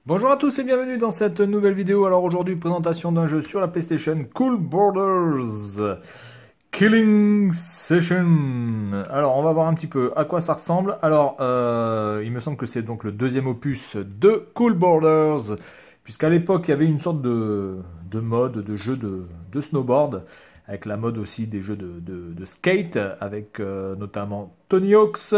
Bonjour à tous et bienvenue dans cette nouvelle vidéo. Alors aujourd'hui, présentation d'un jeu sur la PlayStation, Cool Borders Killing Session. Alors on va voir un petit peu à quoi ça ressemble. Alors il me semble que c'est donc le deuxième opus de Cool Borders, puisqu'à l'époque il y avait une sorte de mode de jeu de snowboard, avec la mode aussi des jeux de skate, avec notamment Tony Hawk's.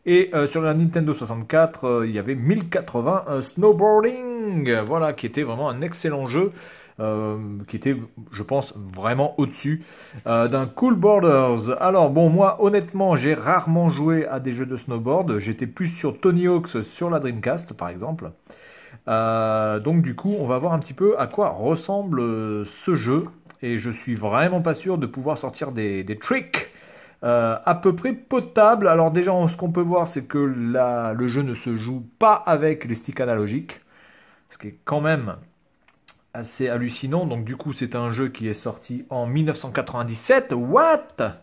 Et sur la Nintendo 64, il y avait 1080 Snowboarding, voilà, qui était vraiment un excellent jeu, qui était, je pense, vraiment au-dessus d'un Cool Borders. Alors bon, moi, honnêtement, j'ai rarement joué à des jeux de snowboard. J'étais plus sur Tony Hawk's sur la Dreamcast, par exemple. Donc du coup, on va voir un petit peu à quoi ressemble ce jeu. Et je suis vraiment pas sûr de pouvoir sortir des tricks à peu près potable. Alors déjà, ce qu'on peut voir, c'est que le jeu ne se joue pas avec les sticks analogiques, ce qui est quand même assez hallucinant. Donc du coup, c'est un jeu qui est sorti en 1997. What?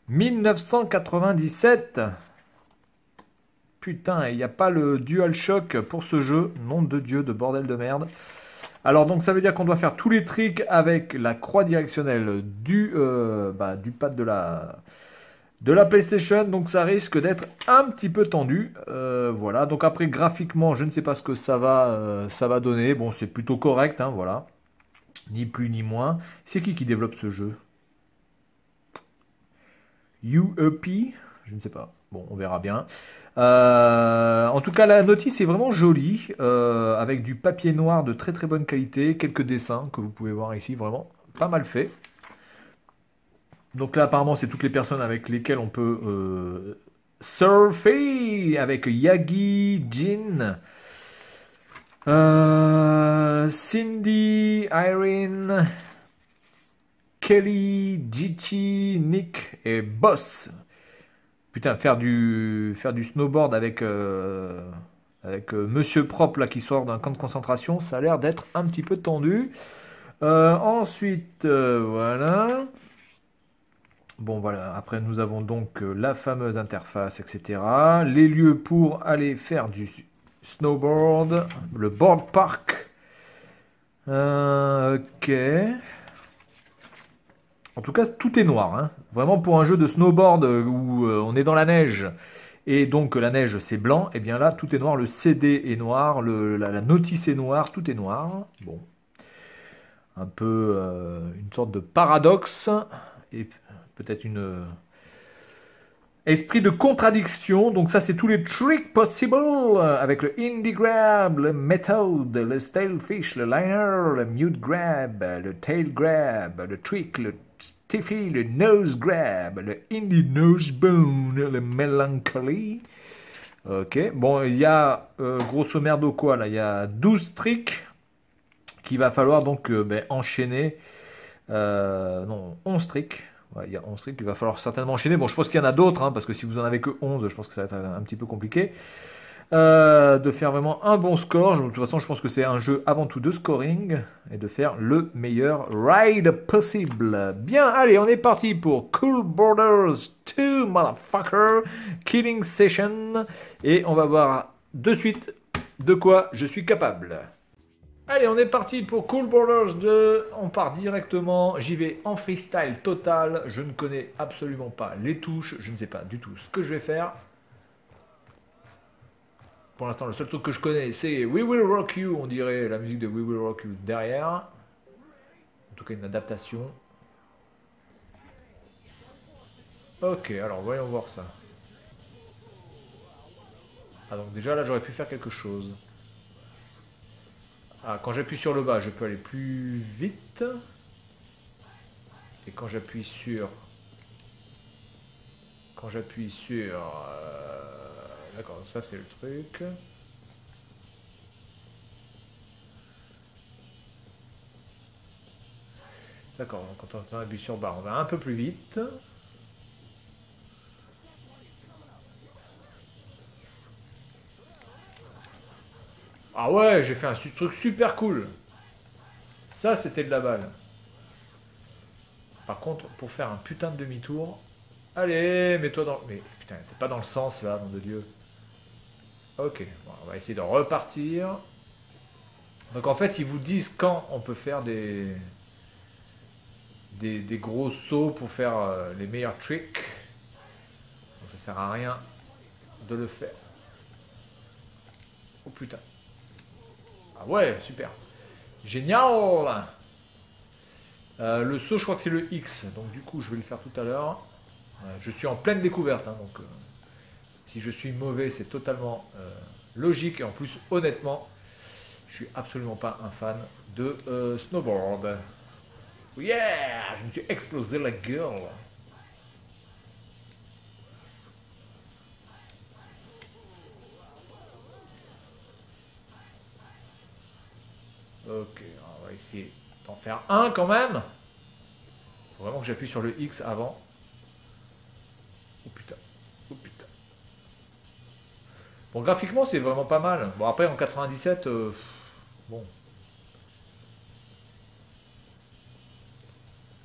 1997? Putain, il n'y a pas le DualShock pour ce jeu. Nom de Dieu, de bordel de merde. Alors donc ça veut dire qu'on doit faire tous les tricks avec la croix directionnelle du pad de la PlayStation, donc ça risque d'être un petit peu tendu. Voilà, donc après graphiquement, je ne sais pas ce que ça va donner. Bon, c'est plutôt correct, hein, voilà. Ni plus ni moins. C'est qui développe ce jeu? UEP? Je ne sais pas. Bon, on verra bien. En tout cas, la notice est vraiment jolie, avec du papier noir de très très bonne qualité, quelques dessins que vous pouvez voir ici, vraiment pas mal fait. Donc là, apparemment, c'est toutes les personnes avec lesquelles on peut surfer, avec Yagi, Jin, Cindy, Irene, Kelly, Gigi, Nick et Boss. Putain, faire du snowboard avec Monsieur Propre là, qui sort d'un camp de concentration, ça a l'air d'être un petit peu tendu. Ensuite, voilà. Bon voilà, après nous avons donc la fameuse interface, etc. Les lieux pour aller faire du snowboard, le board park. Ok. En tout cas, tout est noir, hein. Vraiment pour un jeu de snowboard où on est dans la neige et donc la neige c'est blanc, et bien là tout est noir. Le CD est noir, la notice est noire, tout est noir. Bon, un peu une sorte de paradoxe et peut-être une esprit de contradiction. Donc ça c'est tous les tricks possibles avec le indie grab, le method, le stale fish, le liner, le mute grab, le tail grab, le trick, le stiffy, le nose grab, le indie nose bone, le melancholy. Ok, bon il y a grosso merdo quoi là, il y a 12 tricks qu'il va falloir donc enchaîner. Non, 11 tricks. Ouais, il y a 11 tricks qu'il va falloir certainement enchaîner. Bon, je pense qu'il y en a d'autres, hein, parce que si vous en avez que 11, je pense que ça va être un petit peu compliqué. De faire vraiment un bon score. De toute façon, je pense que c'est un jeu avant tout de scoring et de faire le meilleur ride possible. Bien, allez, on est parti pour Cool Borders 2, motherfucker, Killing Session. Et on va voir de suite de quoi je suis capable. Allez, on est parti pour Cool Borders 2. On part directement. J'y vais en freestyle total. Je ne connais absolument pas les touches. Je ne sais pas du tout ce que je vais faire. Pour l'instant, le seul truc que je connais, c'est We Will Rock You. On dirait la musique de We Will Rock You derrière. En tout cas, une adaptation. Ok, alors voyons voir ça. Ah, donc déjà là, j'aurais pu faire quelque chose. Ah, quand j'appuie sur le bas, je peux aller plus vite. Et quand j'appuie sur... D'accord, ça c'est le truc. D'accord, donc quand on appuie sur barre, on va un peu plus vite. Ah ouais, j'ai fait un truc super cool. Ça, c'était de la balle. Par contre, pour faire un putain de demi-tour... Allez, mets-toi dans... Mais putain, t'es pas dans le sens là, nom de Dieu. Ok, bon, on va essayer de repartir. Donc en fait, ils vous disent quand on peut faire des gros sauts pour faire les meilleurs tricks. Donc ça sert à rien de le faire. Oh putain. Ah ouais, super. Génial. Le saut, je crois que c'est le X. Donc du coup, je vais le faire tout à l'heure. Je suis en pleine découverte. Hein, donc si je suis mauvais, c'est totalement logique. Et en plus, honnêtement, je suis absolument pas un fan de snowboard. Yeah, je me suis explosé la gueule. Ok, on va essayer d'en faire un quand même. Faut vraiment que j'appuie sur le X avant. Oh putain, oh putain. Bon, graphiquement, c'est vraiment pas mal. Bon, après, en 97, bon.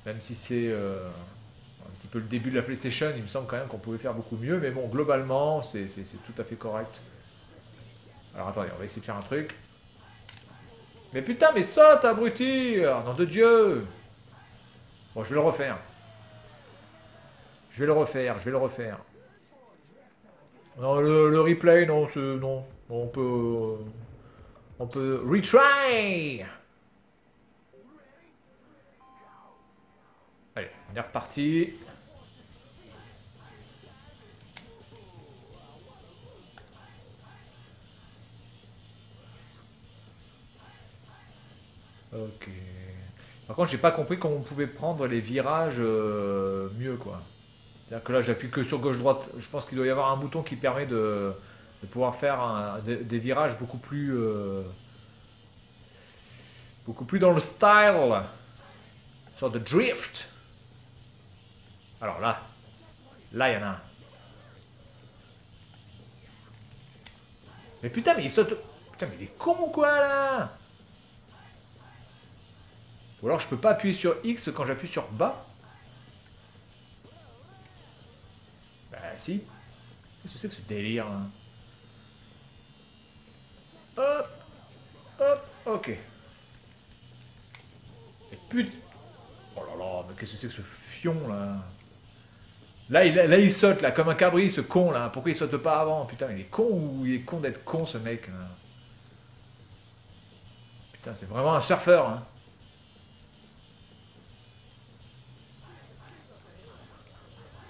Même si c'est un petit peu le début de la PlayStation, il me semble quand même qu'on pouvait faire beaucoup mieux. Mais bon, globalement, c'est tout à fait correct. Alors attendez, on va essayer de faire un truc. Mais putain, mais saute, abruti! Nom de Dieu! Bon, je vais le refaire. Je vais le refaire, je vais le refaire. Non, le replay, non, non. On peut retry! Allez, on est reparti. Ok. Par contre, j'ai pas compris comment on pouvait prendre les virages mieux, quoi. C'est-à-dire que là, j'appuie que sur gauche-droite. Je pense qu'il doit y avoir un bouton qui permet de pouvoir faire des virages beaucoup plus dans le style. Sorte de drift. Alors là, il y en a un. Mais putain, mais il saute. Putain, mais il est con ou quoi là? Ou alors je peux pas appuyer sur X quand j'appuie sur bas? Bah si. Qu'est-ce que c'est que ce délire là? Hop, hop, ok. Et putain. Oh là là, mais qu'est-ce que c'est que ce fion là? Là, il saute là, comme un cabri, ce con là. Pourquoi il saute pas avant? Putain, il est con ou il est con d'être con ce mec là? Putain, c'est vraiment un surfeur hein.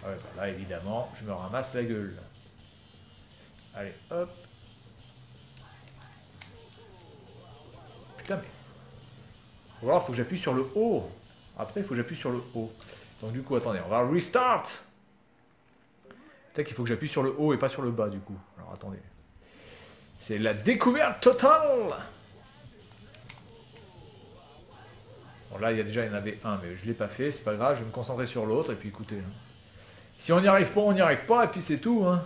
Ah ouais, bah là évidemment, je me ramasse la gueule. Allez, hop. Putain, mais. Ou alors, il faut que j'appuie sur le haut. Ah, peut-être qu'il faut que j'appuie sur le haut. Donc, du coup, attendez, on va restart. Peut-être qu'il faut que j'appuie sur le haut et pas sur le bas, du coup. Alors, attendez. C'est la découverte totale. Bon, là, il y en avait un, mais je ne l'ai pas fait. C'est pas grave, je vais me concentrer sur l'autre. Et puis, écoutez. Hein. Si on n'y arrive pas, on n'y arrive pas. Et puis, c'est tout. Hein.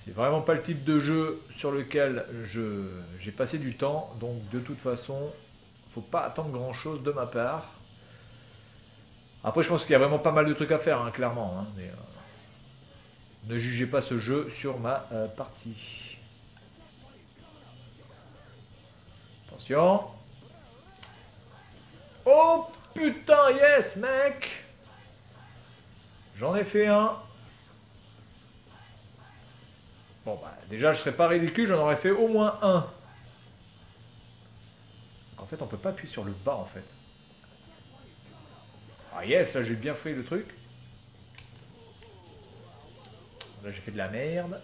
C'est vraiment pas le type de jeu sur lequel j'ai passé du temps. Donc, de toute façon, faut pas attendre grand-chose de ma part. Après, je pense qu'il y a vraiment pas mal de trucs à faire, hein, clairement. Hein, mais ne jugez pas ce jeu sur ma partie. Attention. Oh putain, yes, mec! J'en ai fait un. Bon, bah, déjà, je serais pas ridicule, j'en aurais fait au moins un. En fait, on peut pas appuyer sur le bas, en fait. Ah yes, là, j'ai bien fait le truc. Là, j'ai fait de la merde.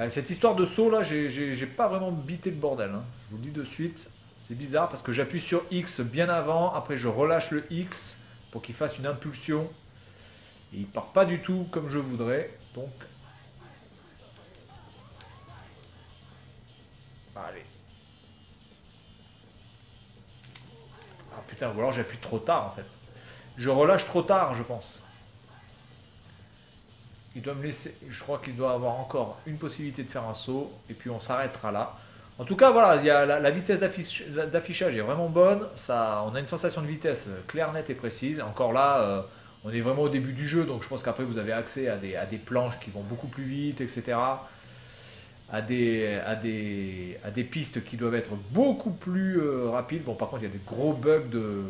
Cette histoire de saut, là, j'ai pas vraiment bité le bordel. Hein. Je vous le dis de suite. C'est bizarre parce que j'appuie sur X bien avant. Après, je relâche le X pour qu'il fasse une impulsion. Et il part pas du tout comme je voudrais. Donc... Allez. Ah putain, ou alors j'appuie trop tard en fait. Je relâche trop tard, je pense. Il doit me laisser... Je crois qu'il doit avoir encore une possibilité de faire un saut. Et puis on s'arrêtera là. En tout cas, voilà, il y a la vitesse d'affichage est vraiment bonne. Ça, on a une sensation de vitesse claire, nette et précise. Encore là, On est vraiment au début du jeu, donc je pense qu'après vous avez accès à des planches qui vont beaucoup plus vite, etc. À des pistes qui doivent être beaucoup plus rapides. Bon, par contre, il y a des gros bugs de...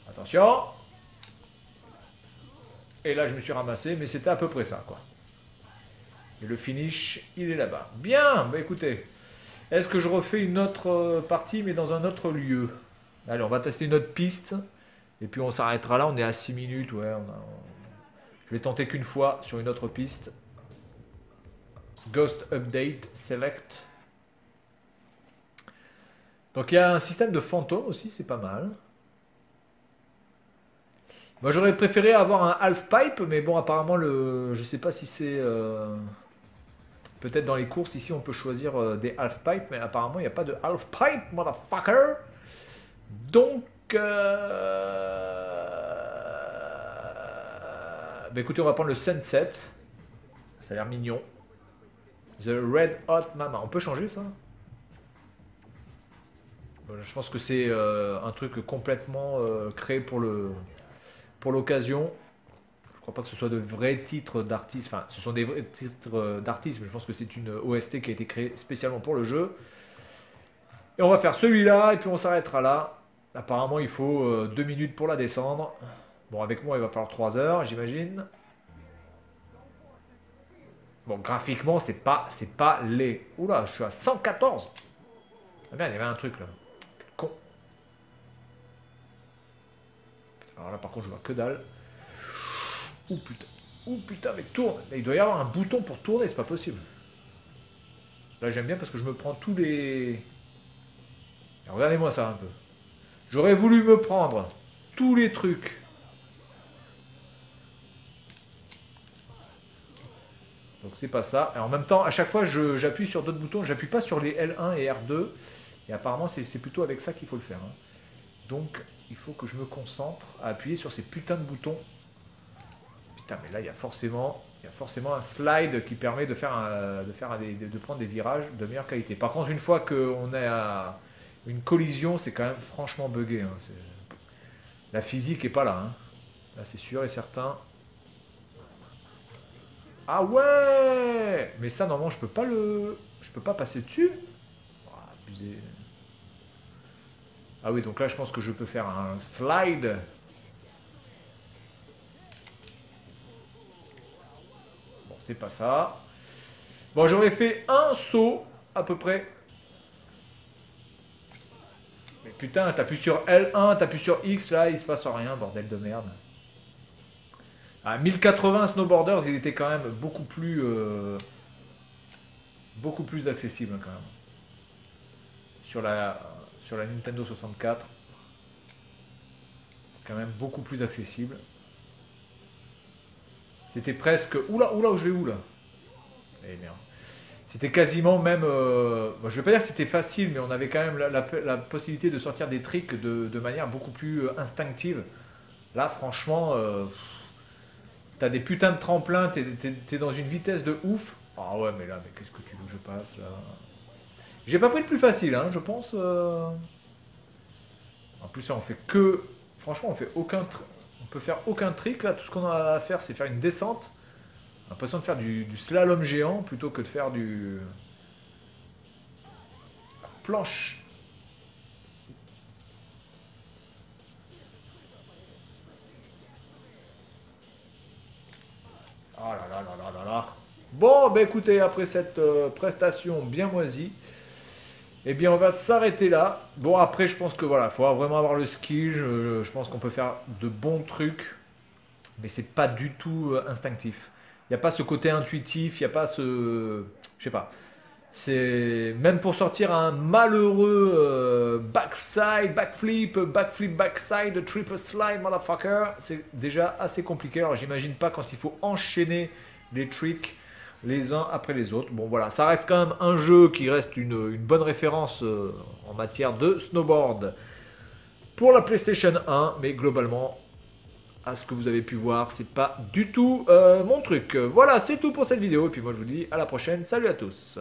Attention. Et là, je me suis ramassé, mais c'était à peu près ça, quoi. Et le finish, il est là-bas. Bien, bah écoutez. Est-ce que je refais une autre partie, mais dans un autre lieu? Allez, on va tester une autre piste. Et puis on s'arrêtera là, on est à 6 minutes. Ouais, je vais tenter qu'une fois sur une autre piste. Ghost Update Select. Donc il y a un système de fantôme aussi, c'est pas mal. Moi j'aurais préféré avoir un half-pipe, mais bon apparemment je sais pas si c'est... Peut-être dans les courses ici on peut choisir des half-pipe, mais apparemment il n'y a pas de half-pipe, motherfucker. Donc... Bah écoutez, on va prendre le Sunset. Ça a l'air mignon. The Red Hot Mama. On peut changer ça? Je pense que c'est un truc complètement créé pour l'occasion. Je crois pas que ce soit de vrais titres d'artistes. Enfin, ce sont des vrais titres d'artistes, mais je pense que c'est une OST qui a été créée spécialement pour le jeu. Et on va faire celui-là, et puis on s'arrêtera là. Apparemment, il faut 2 minutes pour la descendre. Bon, avec moi, il va falloir 3 heures, j'imagine. Bon, graphiquement, c'est pas laid. Oula, je suis à 114. Ah merde, il y avait un truc là. Con. Alors là, par contre, je vois que dalle. Ouh putain. Ouh putain, mais tourne. Il doit y avoir un bouton pour tourner, c'est pas possible. Là, j'aime bien parce que je me prends tous les... Regardez-moi ça un peu. J'aurais voulu me prendre tous les trucs. Donc c'est pas ça. Et en même temps, à chaque fois, j'appuie sur d'autres boutons. J'appuie pas sur les L1 et R2. Et apparemment, c'est plutôt avec ça qu'il faut le faire. Hein. Donc, il faut que je me concentre à appuyer sur ces putains de boutons. Putain, mais là, il y a forcément un slide qui permet de prendre des virages de meilleure qualité. Par contre, une fois qu'on est à une collision, c'est quand même franchement buggé. Hein. La physique est pas là. Hein. Là, c'est sûr et certain. Ah ouais! Mais ça, normalement, je peux pas passer dessus. Oh, abusé. Ah oui, donc là, je pense que je peux faire un slide. Bon, c'est pas ça. Bon, j'aurais fait un saut, à peu près. Mais putain, t'appuies sur L1, t'appuies sur X, là, il se passe rien, bordel de merde. À 1080 Snowboarders, il était quand même beaucoup plus accessible quand même. Sur la Nintendo 64. Quand même beaucoup plus accessible. C'était presque... Oula, oula, je vais où là? Eh merde. C'était quasiment même... Bon, je vais pas dire que c'était facile, mais on avait quand même la possibilité de sortir des tricks de manière beaucoup plus instinctive. Là, franchement... T'as des putains de tremplins, t'es dans une vitesse de ouf. Ah ouais, mais là, mais qu'est-ce que tu veux que je passe là? J'ai pas pris le plus facile, hein, je pense. En plus, ça, on fait que... Franchement, on fait aucun... On peut faire aucun trick, là. Tout ce qu'on a à faire, c'est faire une descente. On a l'impression de faire du slalom géant plutôt que de faire du... planche. Oh là là là là là là. Bon, bah écoutez, après cette prestation bien moisie, eh bien on va s'arrêter là. Bon, après je pense que voilà, il faut vraiment avoir le skill. Je pense qu'on peut faire de bons trucs, mais c'est pas du tout instinctif. Il n'y a pas ce côté intuitif, il n'y a pas ce... Je sais pas. C'est même pour sortir un malheureux backside, backflip, backside, triple slide, motherfucker, c'est déjà assez compliqué. Alors j'imagine pas quand il faut enchaîner les tricks les uns après les autres. Bon voilà, ça reste quand même un jeu qui reste une bonne référence en matière de snowboard pour la PlayStation 1, mais globalement, à ce que vous avez pu voir, c'est pas du tout mon truc. Voilà, c'est tout pour cette vidéo, et puis moi je vous dis à la prochaine. Salut à tous.